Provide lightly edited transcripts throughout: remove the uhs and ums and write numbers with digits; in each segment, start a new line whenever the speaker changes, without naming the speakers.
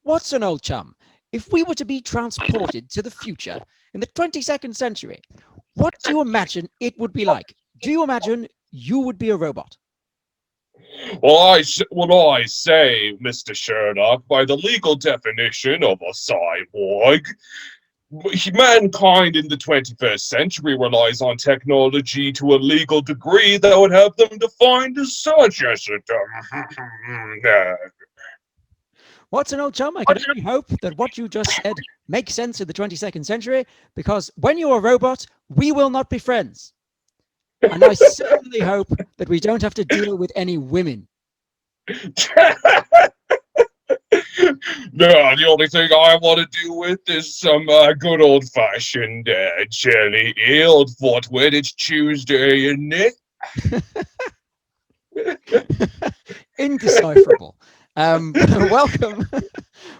Watson, old chum, if we were to be transported to the future in the 22nd century, what do you imagine it would be like? Do you imagine you would be a robot?
What I say, Mr. Sherlock, by the legal definition of a cyborg, mankind in the 21st century relies on technology to a legal degree that would have them defined as such as a
Watson, old chum, I can only hope that what you just said makes sense in the 22nd century, because when you're a robot, we will not be friends. And I certainly hope that we don't have to deal with any women.
No, the only thing I want to do with is some good old fashioned jelly ale. What when it's Tuesday, isn't it?
Indecipherable. Welcome,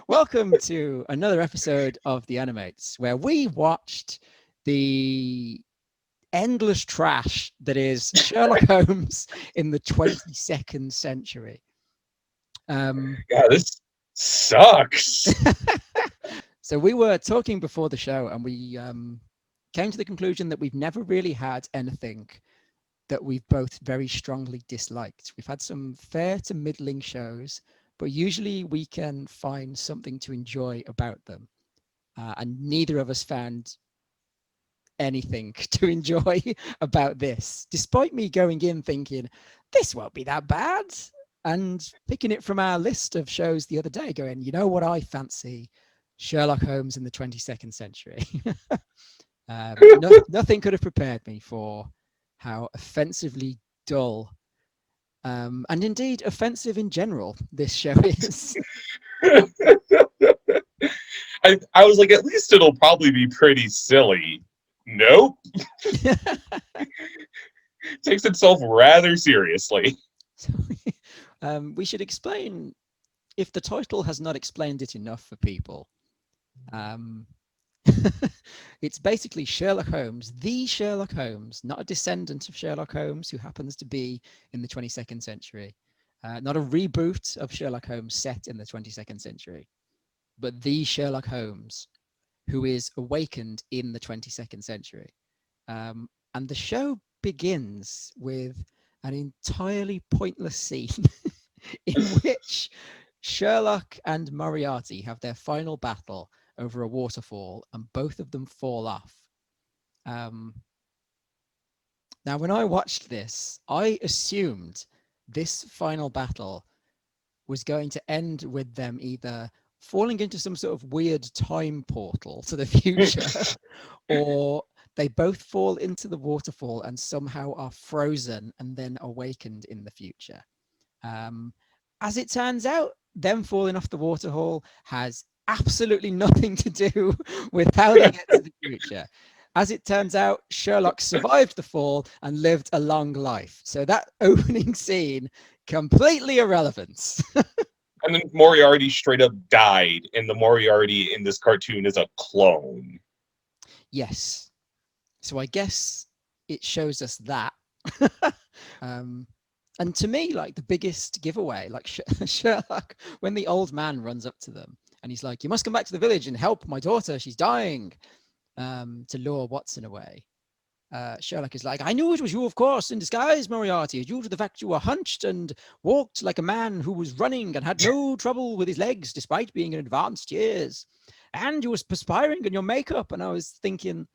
welcome to another episode of the Animates, where we watched the endless trash that is Sherlock Holmes in the 22nd century.
Yeah, this sucks.
So we were talking before the show, and we came to the conclusion that we've never really had anything that we've both very strongly disliked. We've had some fair to middling shows, but usually we can find something to enjoy about them. And neither of us found anything to enjoy about this, despite me going in thinking, this won't be that bad. And picking it from our list of shows the other day, going, you know what I fancy? Sherlock Holmes in the 22nd century. Nothing could have prepared me for how offensively dull and indeed offensive in general this show is.
I was like, at least it'll probably be pretty silly. Nope. Takes itself rather seriously.
So, we should explain, if the title has not explained it enough for people. It's basically Sherlock Holmes, the Sherlock Holmes, not a descendant of Sherlock Holmes who happens to be in the 22nd century, not a reboot of Sherlock Holmes set in the 22nd century, but the Sherlock Holmes who is awakened in the 22nd century. And the show begins with an entirely pointless scene in which Sherlock and Moriarty have their final battle over a waterfall, and both of them fall off. Now, when I watched this, I assumed this final battle was going to end with them either falling into some sort of weird time portal to the future, or they both fall into the waterfall and somehow are frozen and then awakened in the future. As it turns out, them falling off the waterfall has absolutely nothing to do with how they get to the future. As it turns out, Sherlock survived the fall and lived a long life. So that opening scene, completely irrelevant.
And then Moriarty straight up died, and the Moriarty in this cartoon is a clone.
Yes. So I guess it shows us that. And to me, like the biggest giveaway, like Sherlock, when the old man runs up to them and he's like, you must come back to the village and help my daughter, she's dying, to lure Watson away. Sherlock is like, I knew it was you, of course, in disguise, Moriarty, due to the fact you were hunched and walked like a man who was running and had no trouble with his legs despite being in advanced years. And you was perspiring in your makeup. And I was thinking,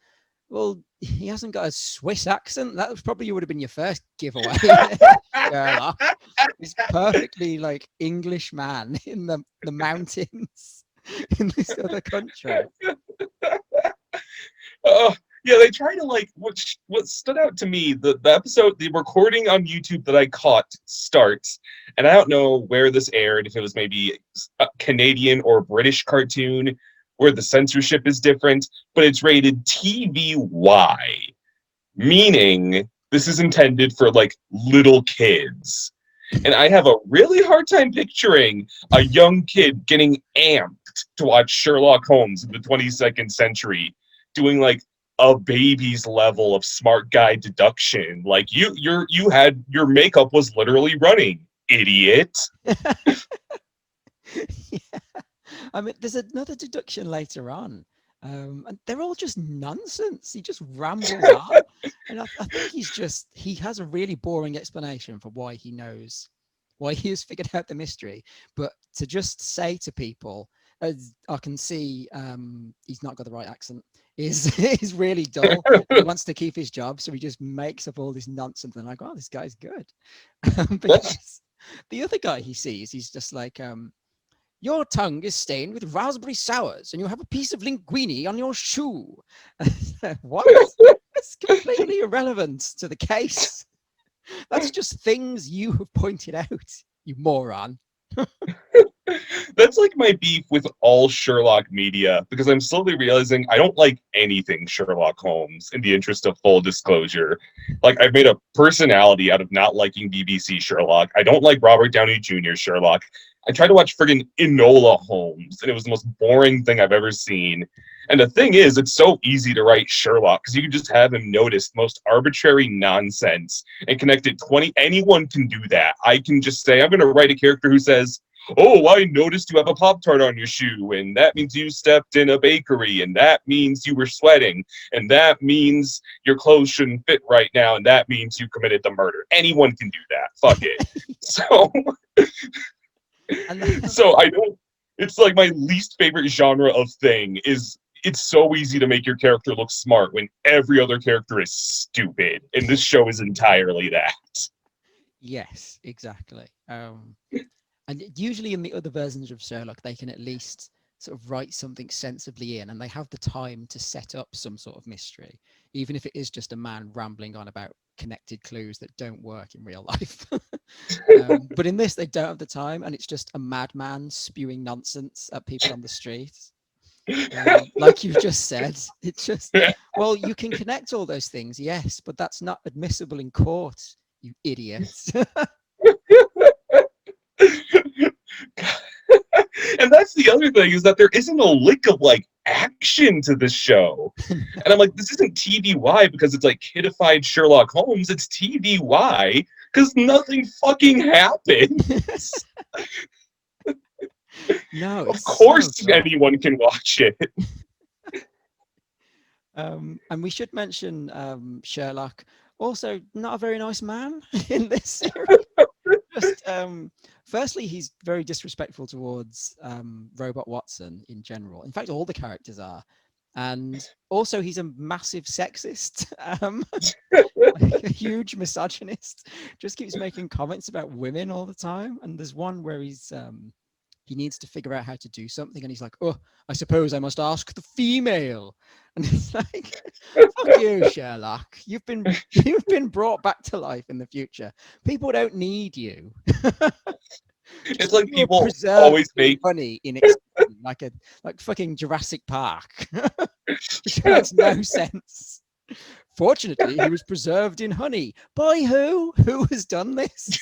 well, he hasn't got a Swiss accent. That was probably would have been your first giveaway. Sherlock. He's perfectly like English man in the mountains in this other country.
Uh, yeah, they try to like what stood out to me, the episode, the recording on YouTube that I caught starts, and I don't know where this aired, if it was maybe a Canadian or British cartoon where the censorship is different, but it's rated TVY, meaning this is intended for like little kids. And I have a really hard time picturing a young kid getting amped to watch Sherlock Holmes in the 22nd century doing like a baby's level of smart guy deduction. Like you had your makeup was literally running, idiot.
Yeah. I mean, there's another deduction later on, and they're all just nonsense. He just rambles on, and I think he has a really boring explanation for why he has figured out the mystery. But to just say to people, as I can see, he's not got the right accent, is really dull. He wants to keep his job, so he just makes up all this nonsense. And like, oh, this guy's good. Because the other guy he sees, he's just like, your tongue is stained with raspberry sours and you have a piece of linguine on your shoe. What? That's completely irrelevant to the case. That's just things you have pointed out, you moron.
That's like my beef with all Sherlock media, because I'm slowly realizing I don't like anything Sherlock Holmes, in the interest of full disclosure. Like, I've made a personality out of not liking BBC Sherlock. I don't like Robert Downey Jr. Sherlock. I tried to watch friggin' Enola Holmes, and it was the most boring thing I've ever seen. And the thing is, it's so easy to write Sherlock, because you can just have him notice the most arbitrary nonsense and connect it 20. Anyone can do that. I can just say, I'm going to write a character who says, oh, I noticed you have a Pop-Tart on your shoe, and that means you stepped in a bakery, and that means you were sweating, and that means your clothes shouldn't fit right now, and that means you committed the murder. Anyone can do that. Fuck it. So I don't, it's like my least favorite genre of thing is, it's so easy to make your character look smart when every other character is stupid, and this show is entirely that.
Yes, exactly. And usually in the other versions of Sherlock, they can at least sort of write something sensibly in, and they have the time to set up some sort of mystery, even if it is just a man rambling on about connected clues that don't work in real life. But in this, they don't have the time, and it's just a madman spewing nonsense at people on the street. Like you've just said, it's just, well, you can connect all those things, yes, but that's not admissible in court, you idiots.
And that's the other thing, is that there isn't a lick of like action to this show. And I'm like, this isn't TVY because it's like kidified Sherlock Holmes. It's TVY because nothing fucking happens.
No,
of course anyone can watch it.
And we should mention Sherlock, also not a very nice man in this series. Just, firstly, he's very disrespectful towards Robot Watson in general. In fact, all the characters are. And also, he's a massive sexist, like a huge misogynist. Just keeps making comments about women all the time. And there's one where he needs to figure out how to do something, and he's like, oh, I suppose I must ask the female. And it's like, fuck you, Sherlock. You've been brought back to life in the future. People don't need you.
It's like people always make
funny in like fucking Jurassic Park, which makes no sense. Fortunately, he was preserved in honey. By who? Who has done this?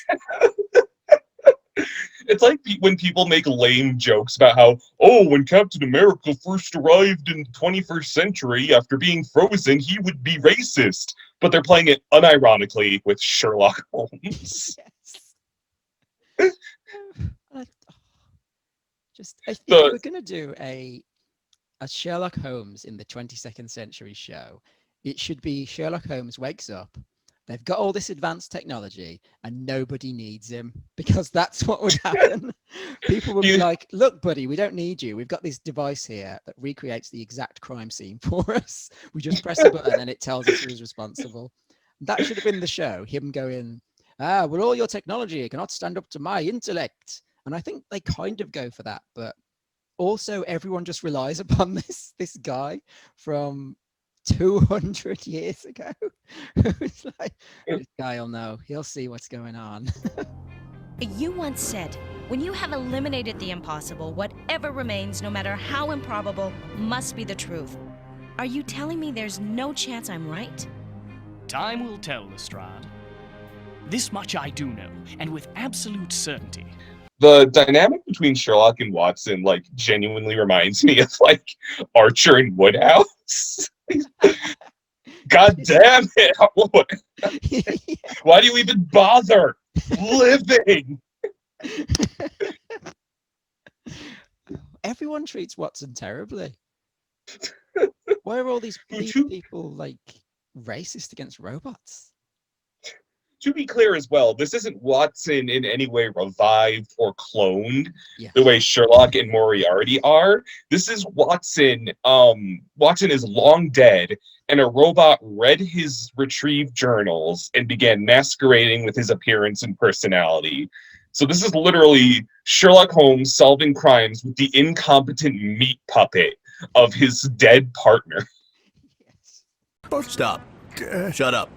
It's like when people make lame jokes about how, oh, when Captain America first arrived in the 21st century after being frozen, he would be racist. But they're playing it unironically with Sherlock Holmes.
Yes. If we're going to do a Sherlock Holmes in the 22nd century show, it should be Sherlock Holmes wakes up. They've got all this advanced technology and nobody needs him, because that's what would happen. People would be like, look, buddy, we don't need you. We've got this device here that recreates the exact crime scene for us. We just press a button and it tells us who's responsible. That should have been the show. Him going, well, all your technology cannot stand up to my intellect. And I think they kind of go for that. But also everyone just relies upon this guy from 200 years ago. It's like, this guy will know. He'll see what's going on.
You once said, when you have eliminated the impossible, whatever remains, no matter how improbable, must be the truth. Are you telling me there's no chance I'm right?
Time will tell, Lestrade. This much I do know, and with absolute certainty.
The dynamic between Sherlock and Watson, like, genuinely reminds me of, like, Archer and Woodhouse. God damn it! Why do you even bother living?
everyone treats Watson terribly. Why are all these people like racist against robots?
To be clear as well, this isn't Watson in any way revived or cloned
Yeah.
the way Sherlock and Moriarty are. This is Watson. Watson is long dead, and a robot read his retrieved journals and began masquerading with his appearance and personality. So this is literally Sherlock Holmes solving crimes with the incompetent meat puppet of his dead partner.
Yes.
Stop. Shut up.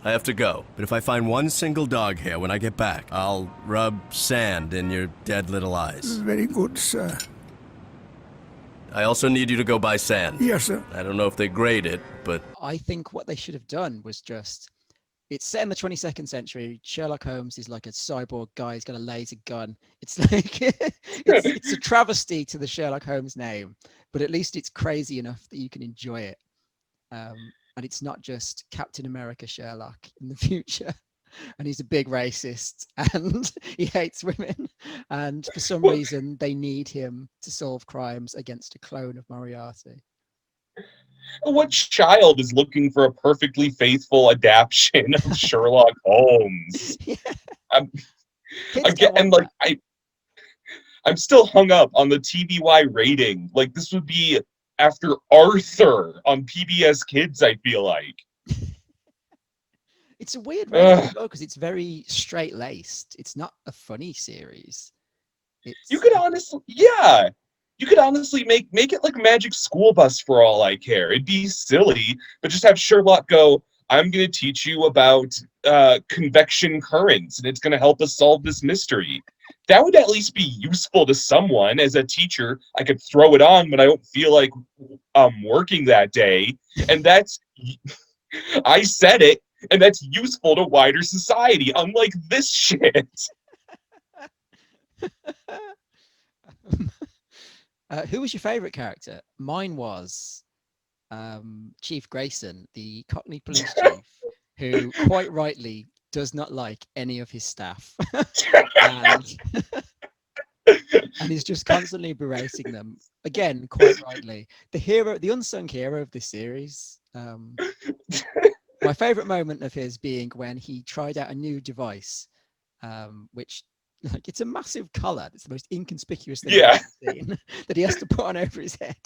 I have to go, but if I find one single dog hair when I get back, I'll rub sand in your dead little eyes.
Very good, sir.
I also need you to go buy sand.
Yes, sir.
I don't know if they grade it, but
I think what they should have done was just, it's set in the 22nd century. Sherlock Holmes is like a cyborg guy. He's got a laser gun. It's like, it's a travesty to the Sherlock Holmes name, but at least it's crazy enough that you can enjoy it. And it's not just Captain America Sherlock in the future. And he's a big racist and he hates women. And for some reason, they need him to solve crimes against a clone of Moriarty.
What child is looking for a perfectly faithful adaptation of Sherlock Holmes?
Yeah.
Again, and like I'm still hung up on the TVY rating. Like this would be after Arthur on PBS Kids, I feel like.
It's a weird rating because it's very straight-laced. It's not a funny series.
You could honestly make it like Magic School Bus for all I care. It'd be silly, but just have Sherlock go, I'm going to teach you about convection currents, and it's going to help us solve this mystery. That would at least be useful to someone. As a teacher, I could throw it on when I don't feel like working that day. And that's, I said it, and that's useful to wider society, unlike this shit.
Who was your favorite character? Mine was Chief Grayson, the Cockney police chief, who quite rightly does not like any of his staff and he's just constantly berating them. Again, quite rightly. The unsung hero of this series. My favorite moment of his being when he tried out a new device, which like it's a massive collar. It's the most inconspicuous thing I've ever seen that he has to put on over his head.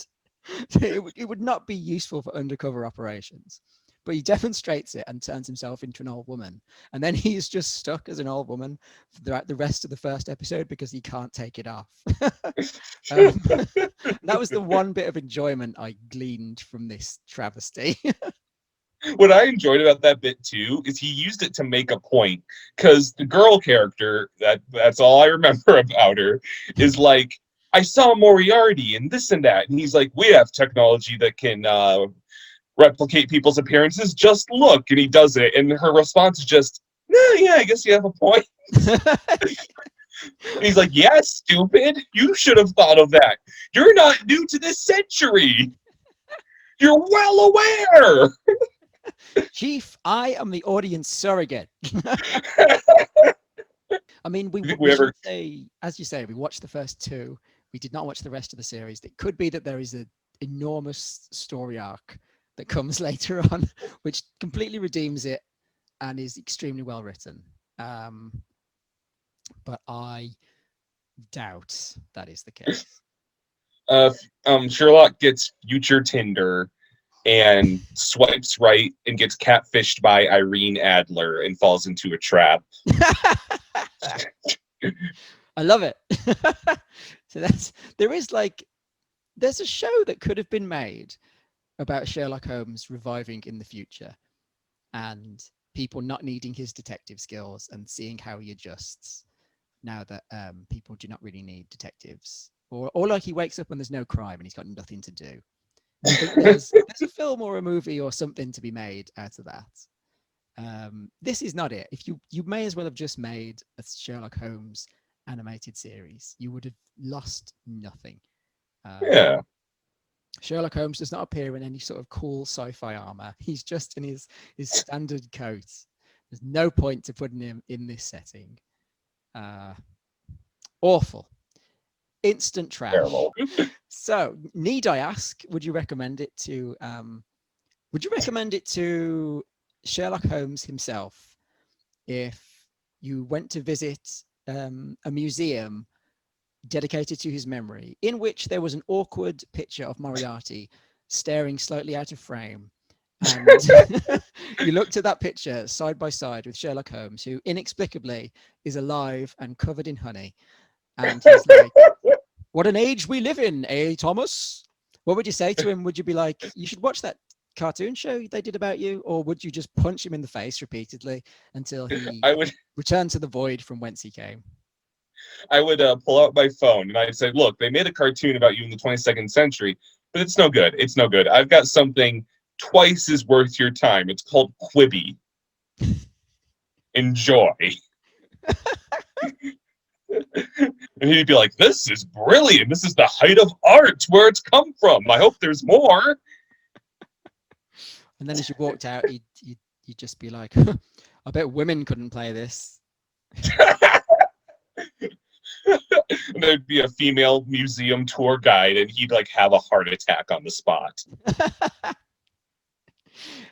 It would not be useful for undercover operations, but he demonstrates it and turns himself into an old woman. And then he's just stuck as an old woman throughout the rest of the first episode because he can't take it off. That was the one bit of enjoyment I gleaned from this travesty.
What I enjoyed about that bit too is he used it to make a point, because the girl character, that's all I remember about her, is like, I saw Moriarty and this and that, and he's like, we have technology that can replicate people's appearances, just look, and he does it, and her response is just, yeah, I guess you have a point. And he's like, yeah, stupid, you should have thought of that. You're not new to this century. You're well aware.
Chief, I am the audience surrogate. I mean, we should say, as you say, we watched the first two. We did not watch the rest of the series. It could be that there is an enormous story arc that comes later on, which completely redeems it and is extremely well written. But I doubt that is the case.
Sherlock gets future Tinder and swipes right and gets catfished by Irene Adler and falls into a trap.
I love it. So there's a show that could have been made about Sherlock Holmes reviving in the future and people not needing his detective skills and seeing how he adjusts now that people do not really need detectives, or like he wakes up and there's no crime and he's got nothing to do. I think there's a film or a movie or something to be made out of that. This is not it. If you may as well have just made a Sherlock Holmes animated series. You would have lost nothing.
Yeah.
Sherlock Holmes does not appear in any sort of cool sci-fi armor. He's just in his standard coat. There's no point to putting him in this setting. Awful. Instant trash.
Terrible.
So, need I ask, would you recommend it to Sherlock Holmes himself if you went to visit a museum dedicated to his memory, in which there was an awkward picture of Moriarty staring slightly out of frame, and you looked at that picture side by side with Sherlock Holmes, who inexplicably is alive and covered in honey, and he's like, "What an age we live in, eh, Thomas?" What would you say to him? Would you be like, "You should watch that cartoon show they did about you," or would you just punch him in the face repeatedly until he
I would
returned to the void from whence he came?
pull out my phone and I'd say, look, they made a cartoon about you in the 22nd century, but it's no good. It's no good. I've got something twice as worth your time. It's called Quibi. Enjoy. And he'd be like, this is brilliant. This is the height of art, where it's come from. I hope there's more.
And then as you walked out, you'd just be like, I bet women couldn't play this.
And there'd be a female museum tour guide, and he'd like have a heart attack on the spot.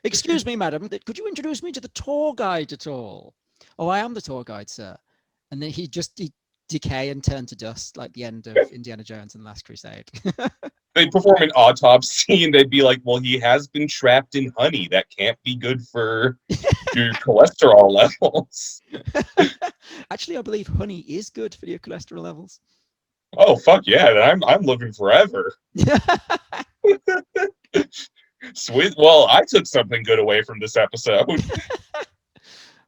Excuse me, madam, could you introduce me to the tour guide at all? Oh, I am the tour guide, sir. And then he'd decay and turn to dust like the end of Indiana Jones and the Last Crusade.
They'd perform an autopsy, and they'd be like, well, he has been trapped in honey. That can't be good for your cholesterol levels.
Actually, I believe honey is good for your cholesterol levels.
Oh, fuck yeah. Then I'm living forever. Sweet. Well, I took something good away from this episode.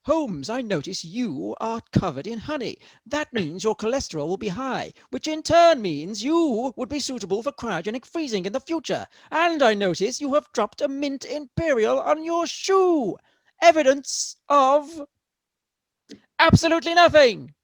Holmes, I notice you are covered in honey. That means your cholesterol will be high, which in turn means you would be suitable for cryogenic freezing in the future. And I notice you have dropped a mint imperial on your shoe. Evidence of absolutely nothing.